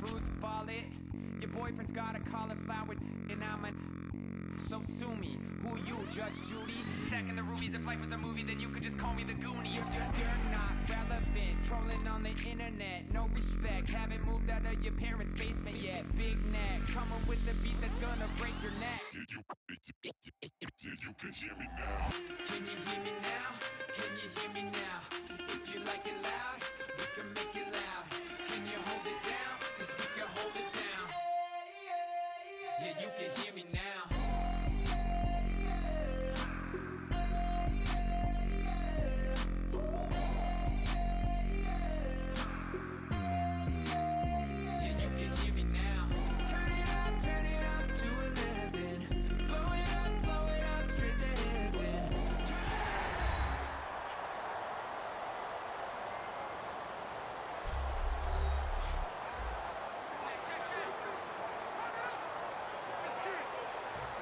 fruits, ball it. Your boyfriend's got a cauliflower, and I'm a... So sue me, who you, Judge Judy? Stacking the rubies, if life was a movie, then you could just call me the Goonies. You're not relevant, trolling on the internet, no respect. Haven't moved out of your parents' basement yet. Big neck, coming with the beat that's gonna break your neck. You can hear me now. Can you hear me now? Can you hear me now? If you like it loud, we can make it loud. Can you hold it down? 'Cause we can hold it down. Yeah, you can hear me now.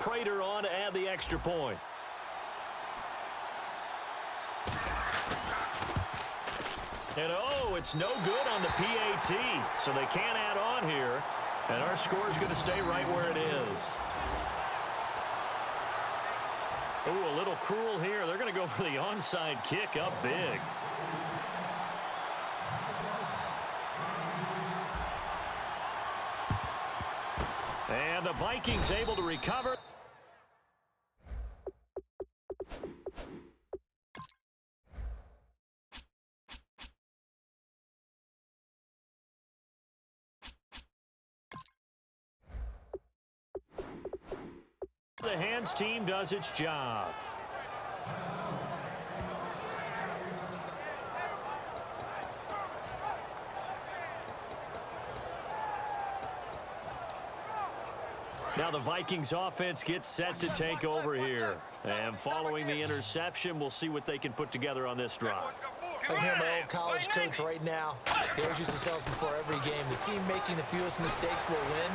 Prater on to add the extra point. And oh, it's no good on the PAT, so they can't add on here, and our score is going to stay right where it is. Oh, a little cruel here. They're going to go for the onside kick up big. And the Vikings able to recover. The hands team does its job. Now the Vikings offense gets set to take over here. And following the interception, we'll see what they can put together on this drive. I can hear my old college coach right now. He always used to tell us before every game, the team making the fewest mistakes will win.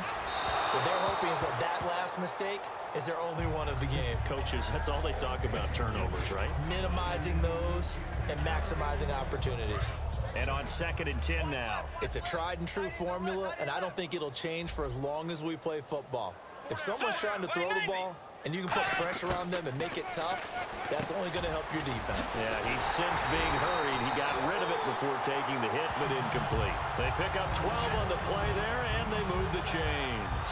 What they're hoping is that that last mistake is their only one of the game. Coaches, that's all they talk about, turnovers, right? Minimizing those and maximizing opportunities. And on 2nd and 10 now. It's a tried and true formula, and I don't think it'll change for as long as we play football. If someone's trying to throw the ball and you can put pressure on them and make it tough, that's only going to help your defense. Yeah, he's since being hurried. He got rid of it before taking the hit, but incomplete. They pick up 12 on the play there, and they move the chains.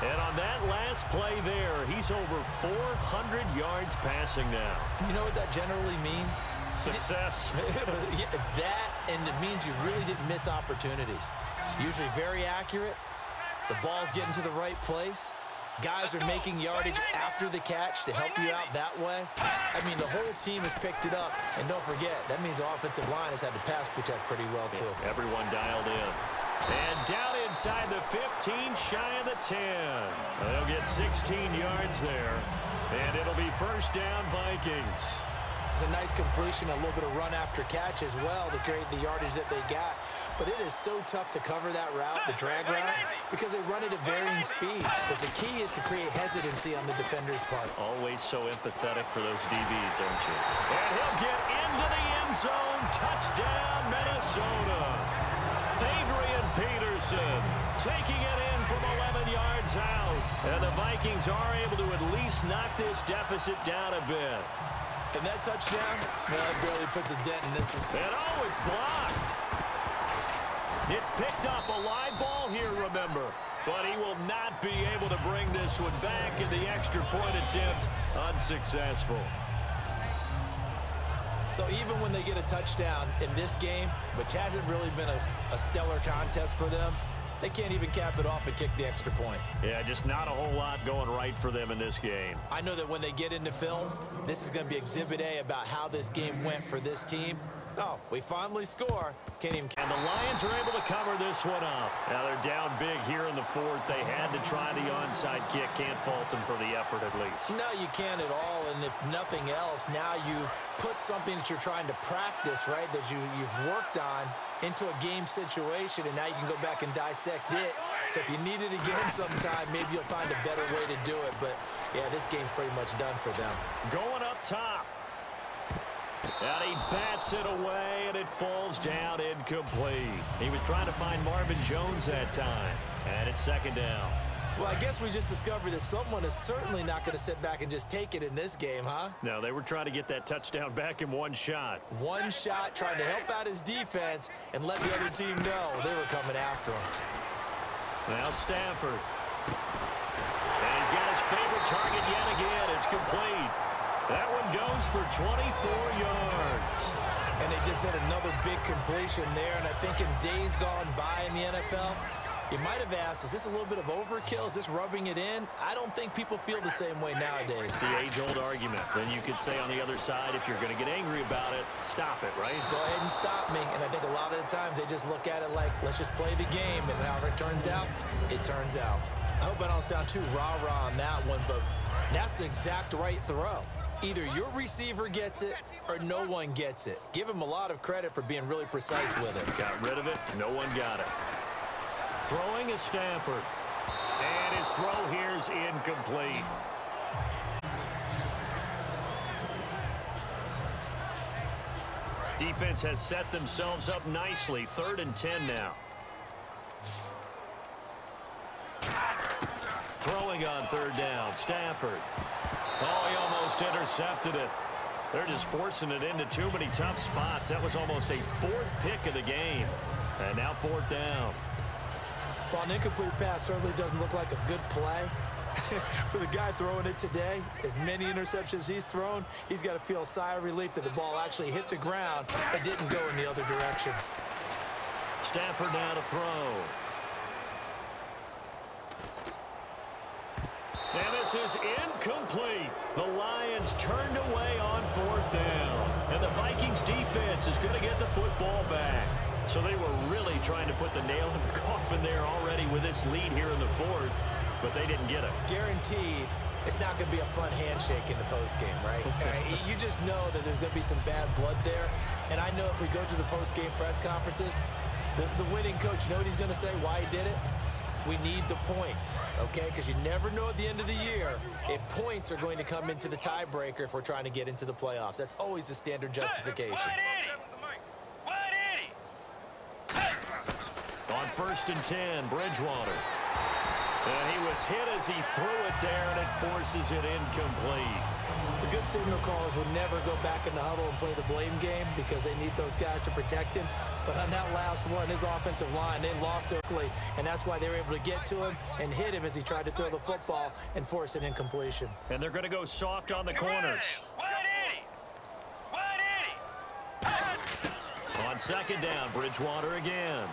And on that last play there, he's over 400 yards passing now. You know what that generally means? Success. That, and it means you really didn't miss opportunities. Usually very accurate. The ball's getting to the right place. Guys are making yardage after the catch to help you out that way. I mean, the whole team has picked it up. And don't forget, that means the offensive line has had to pass protect pretty well, too. Yeah, everyone dialed in. And down inside the 15, shy of the 10. They'll get 16 yards there. And it'll be first down, Vikings. It's a nice completion, a little bit of run after catch as well to create the yardage that they got. But it is so tough to cover that route, the drag route, because they run it at varying speeds. Because the key is to create hesitancy on the defender's part. Always so empathetic for those DBs, aren't you? And he'll get into the end zone. Touchdown, Minnesota. Adrian Peterson taking it in from 11 yards out. And the Vikings are able to at least knock this deficit down a bit. And that touchdown, well, it barely puts a dent in this one. And oh, it's blocked. It's picked up a live ball here, remember. But he will not be able to bring this one back, in the extra point attempt unsuccessful. So even when they get a touchdown in this game, which hasn't really been a stellar contest for them, they can't even cap it off and kick the extra point. Yeah, just not a whole lot going right for them in this game. I know that when they get into film, this is going to be Exhibit A about how this game went for this team. Oh, we finally score. Can't even. And the Lions are able to cover this one up. Now they're down big here in the fourth. They had to try the onside kick. Can't fault them for the effort at least. No, you can't at all. And if nothing else, now you've put something that you're trying to practice, right, that you've worked on into a game situation, and now you can go back and dissect it. So if you need it again sometime, maybe you'll find a better way to do it. But, yeah, this game's pretty much done for them. Going up top. And he bats it away, and it falls down incomplete. He was trying to find Marvin Jones that time. And it's second down. Well, I guess we just discovered that someone is certainly not going to sit back and just take it in this game, huh? No, they were trying to get that touchdown back in one shot. One shot, trying to help out his defense and let the other team know they were coming after him. Now Stafford. And he's got his favorite target yet again. It's complete. That one goes for 24 yards. And they just had another big completion there. And I think in days gone by in the NFL, you might have asked, is this a little bit of overkill? Is this rubbing it in? I don't think people feel the same way nowadays. It's the age-old argument. Then you could say on the other side, if you're going to get angry about it, stop it, right? Go ahead and stop me. And I think a lot of the times they just look at it like, let's just play the game. And however it turns out, it turns out. I hope I don't sound too rah-rah on that one, but that's the exact right throw. Either your receiver gets it or no one gets it. Give him a lot of credit for being really precise with it. Got rid of it. No one got it. Throwing is Stafford. And his throw here's incomplete. Defense has set themselves up nicely. 3rd and 10 now. Throwing on 3rd down. Stafford. Oh, he almost intercepted it. They're just forcing it into too many tough spots. That was almost a 4th pick of the game. And now 4th down. Well, an incomplete pass certainly doesn't look like a good play. For the guy throwing it today, as many interceptions he's thrown, he's got to feel a sigh of relief that the ball actually hit the ground and didn't go in the other direction. Stafford now to throw. And this is incomplete. The Lions turned away on 4th down. And the Vikings defense is going to get the football back. So they were really trying to put the nail in the coffin there already with this lead here in the 4th, but they didn't get it. Guaranteed, it's not going to be a fun handshake in the postgame, right? You just know that there's going to be some bad blood there. And I know if we go to the postgame press conferences, the winning coach, you know what he's going to say, why he did it? We need the points, okay? Because you never know at the end of the year if points are going to come into the tiebreaker if we're trying to get into the playoffs. That's always the standard justification. On 1st and 10, Bridgewater. And he was hit as he threw it there, and it forces it incomplete. The good signal callers would never go back in the huddle and play the blame game because they need those guys to protect him. But on that last one, his offensive line, they lost it quickly, and that's why they were able to get to him and hit him as he tried to throw the football and force an incompletion. And they're going to go soft on the corners. On 2nd down, Bridgewater again.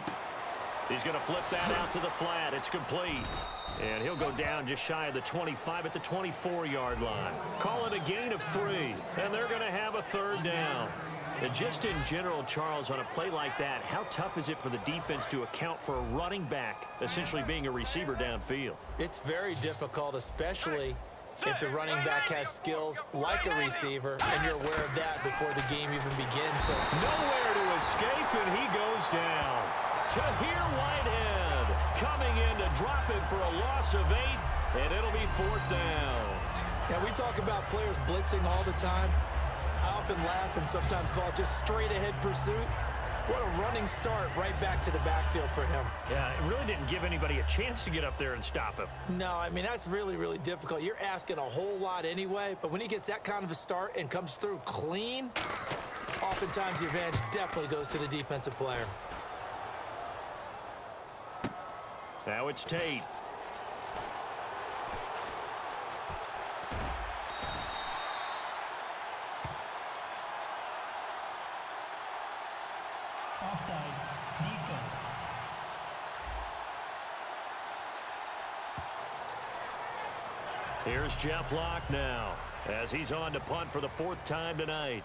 He's going to flip that out to the flat. It's complete. And he'll go down just shy of the 25 at the 24-yard line. Call it a gain of 3. And they're going to have a 3rd down. And just in general, Charles, on a play like that, how tough is it for the defense to account for a running back essentially being a receiver downfield? It's very difficult, especially if the running back has skills like a receiver, and you're aware of that before the game even begins. So nowhere to escape, and he goes down. Tahir Whitehead coming in to drop him for a loss of 8, and it'll be 4th down. Now, we talk about players blitzing all the time. I often laugh and sometimes call it just straight-ahead pursuit. What a running start right back to the backfield for him. Yeah, it really didn't give anybody a chance to get up there and stop him. No, I mean, that's really, really difficult. You're asking a whole lot anyway, but when he gets that kind of a start and comes through clean, oftentimes the advantage definitely goes to the defensive player. Now it's Tate. Offside, defense. Here's Jeff Locke now as he's on to punt for the 4th time tonight.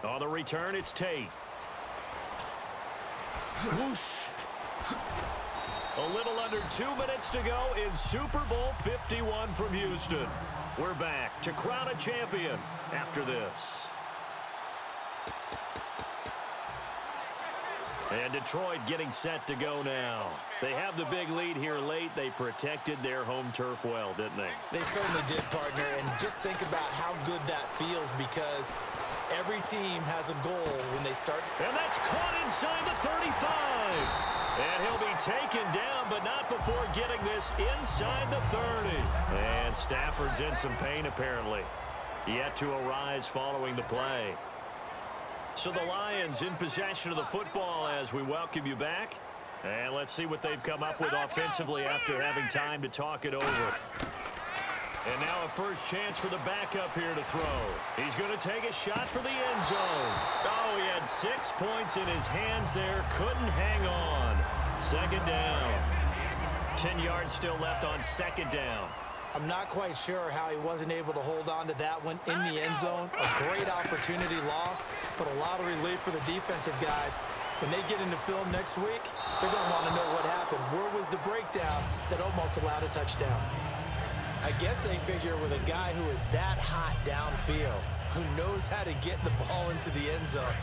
On the return, it's Tate. Whoosh. A little under 2 minutes to go in Super Bowl 51 from Houston. We're back to crown a champion after this. And Detroit getting set to go now. They have the big lead here late. They protected their home turf well, didn't they? They certainly did, partner. And just think about how good that feels, because every team has a goal when they start. And that's caught inside the 35. And he'll be taken down, but not before getting this inside the 30. And Stafford's in some pain, apparently. Yet to arise following the play. So the Lions in possession of the football as we welcome you back. And let's see what they've come up with offensively after having time to talk it over. And now a first chance for the backup here to throw. He's going to take a shot for the end zone. Oh, he had 6 points in his hands there. Couldn't hang on. Second down. 10 yards still left on second down. I'm not quite sure how he wasn't able to hold on to that one in the end zone. A great opportunity lost, but a lot of relief for the defensive guys. When they get into film next week, they're going to want to know what happened. Where was the breakdown that almost allowed a touchdown? I guess they figure with a guy who is that hot downfield, who knows how to get the ball into the end zone,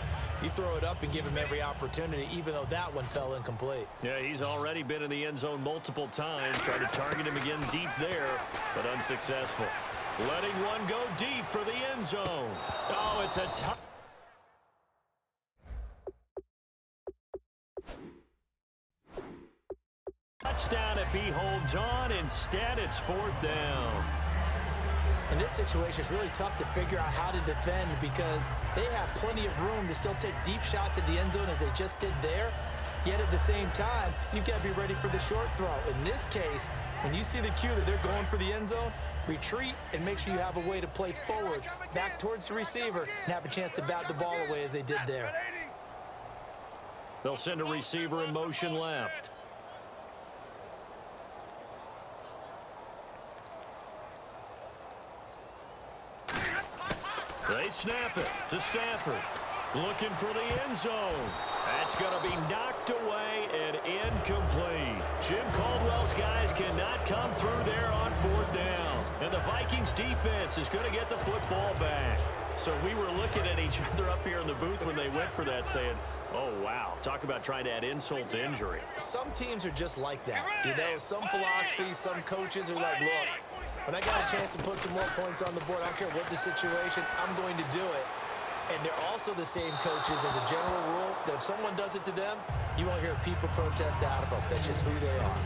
you throw it up and give him every opportunity, even though that one fell incomplete. Yeah, he's already been in the end zone multiple times. Tried to target him again deep there, but unsuccessful. Letting one go deep for the end zone. Oh, it's a tough. Touchdown if he holds on. Instead, it's fourth down. In this situation, it's really tough to figure out how to defend because they have plenty of room to still take deep shots at the end zone as they just did there. Yet at the same time, you've got to be ready for the short throw. In this case, when you see the cue that they're going for the end zone, retreat and make sure you have a way to play forward, back towards the receiver, and have a chance to bat the ball away as they did there. They'll send a receiver in motion left. They snap it to Stafford. Looking for the end zone. That's going to be knocked away and incomplete. Jim Caldwell's guys cannot come through there on fourth down. And the Vikings defense is going to get the football back. So we were looking at each other up here in the booth when they went for that saying, oh, wow, talk about trying to add insult to injury. Some teams are just like that. You know, some philosophies, some coaches are like, look, when I got a chance to put some more points on the board, I don't care what the situation, I'm going to do it. And they're also the same coaches as a general rule that if someone does it to them, you won't hear people protest out of them. That's just who they are.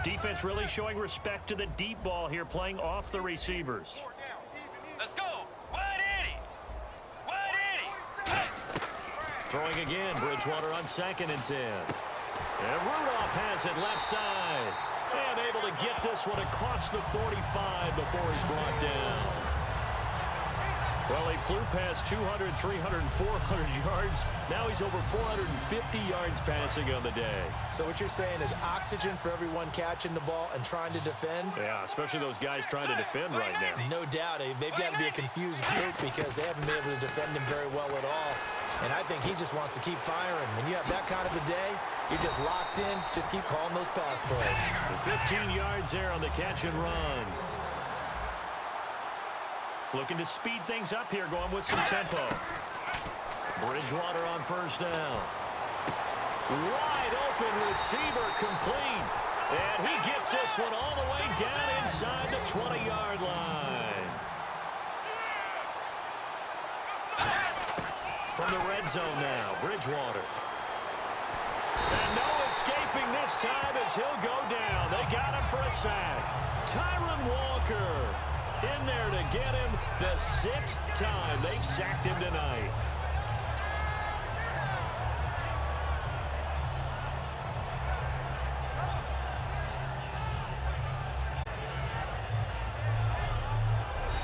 Defense really showing respect to the deep ball here, playing off the receivers. Let's go. Wide Eddie. Wide Eddie. Hey. Throwing again, Bridgewater on 2nd and 10. And Rudolph has it left side. And able to get this one across the 45 before he's brought down. Well, he flew past 200, 300, 400 yards. Now he's over 450 yards passing on the day. So what you're saying is oxygen for everyone catching the ball and trying to defend? Yeah, especially those guys trying to defend right now. No doubt. They've got to be a confused group because they haven't been able to defend him very well at all. And I think he just wants to keep firing. When you have that kind of a day, you're just locked in. Just keep calling those pass plays. 15 yards there on the catch and run. Looking to speed things up here, going with some tempo. Bridgewater on first down. Wide open receiver complete. And he gets this one all the way down inside the 20-yard line. From the red zone now, Bridgewater. And no escaping this time as he'll go down. They got him for a sack. Tyron Walker in there to get him the 6th time they've sacked him tonight.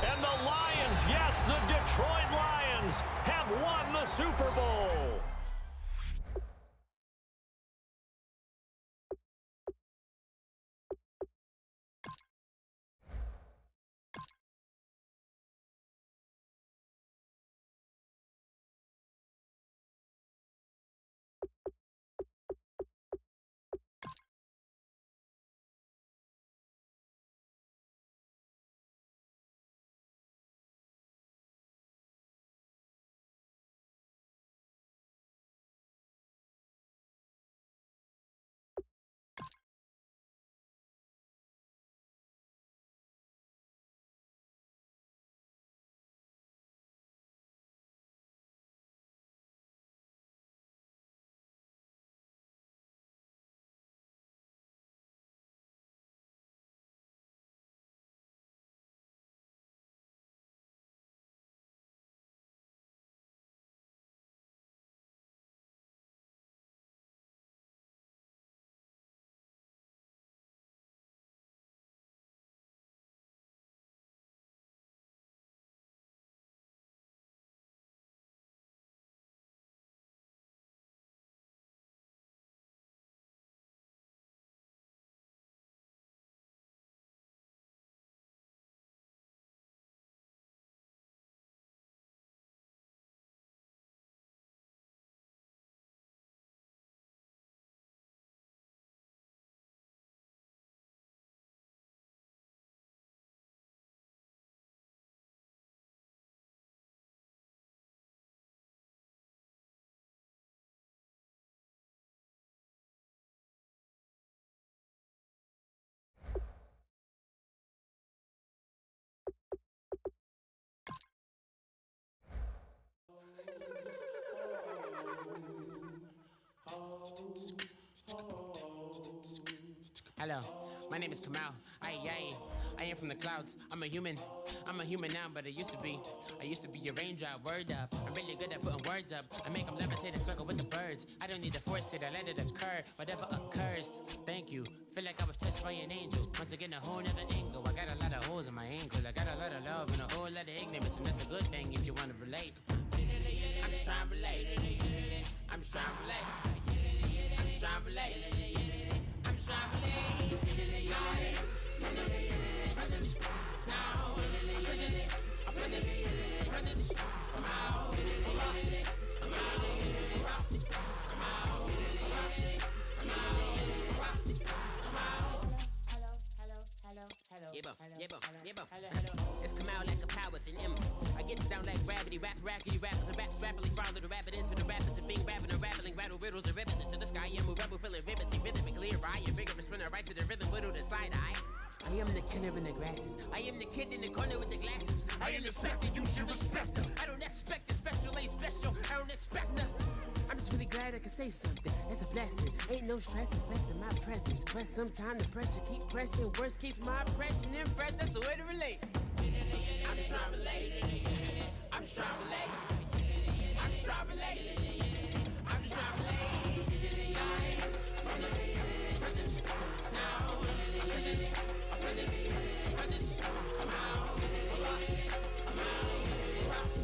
And the Lions, yes, the Detroit Lions have won the Super Bowl. Hello, my name is Kamal. I am from the clouds. I'm a human now, but I used to be a raindrop. Word up, I'm really good at putting words up. I make them levitate and circle with the birds. I don't need to force it, I let it occur. Whatever occurs, thank you. Feel like I was touched by an angel. Once again, a whole nother angle. I got a lot of holes in my ankle. I got a lot of love and a whole lot of ignorance, and that's a good thing if you want to relate. I'm just trying to relate. I'm just trying to relate. I'm just trying to relate. I'm just trying to relate. It's come out like a power with an M. I get down like gravity, rackety rappers and raps rapidly follow the rapid into the rapids of being rapping and rattling, rattle riddles and rivets into the sky. I'm a rebel, feeling riveting, rhythmically clear. I am vigorous, spinner right to the rhythm, whittle the side eye. I am the killer in the grasses. I am the kid in the corner with the glasses. I am the spectre, you should respect them. I don't expect the special, ain't special. I don't expect nothing. I'm just really glad I can say something. It's a blessing. Ain't no stress affecting my presence. Press some time, the pressure keep pressing. Worst keeps my impression impressed. That's the way to relate. I'm just trying to relate. I'm just trying to relate. I'm just trying to relate. I'm just trying to relate. From the presence, now, presence, presence, come out, come out, come out, come out.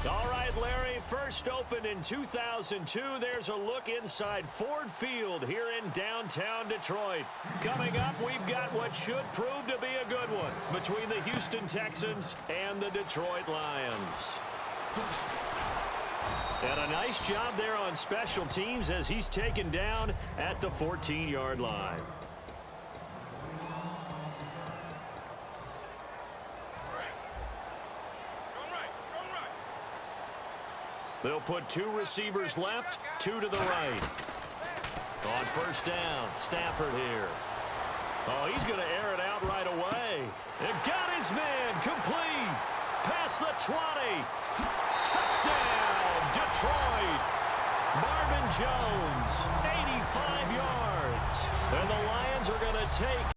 All right, Larry, first opened in 2002. There's a look inside Ford Field here in downtown Detroit. Coming up, we've got what should prove to be a good one between the Houston Texans and the Detroit Lions. And a nice job there on special teams as he's taken down at the 14-yard line. They'll put two receivers left, two to the right. On first down, Stafford here. Oh, he's going to air it out right away. And got his man complete. Past the 20. Touchdown, Detroit. Marvin Jones, 85 yards. And the Lions are going to take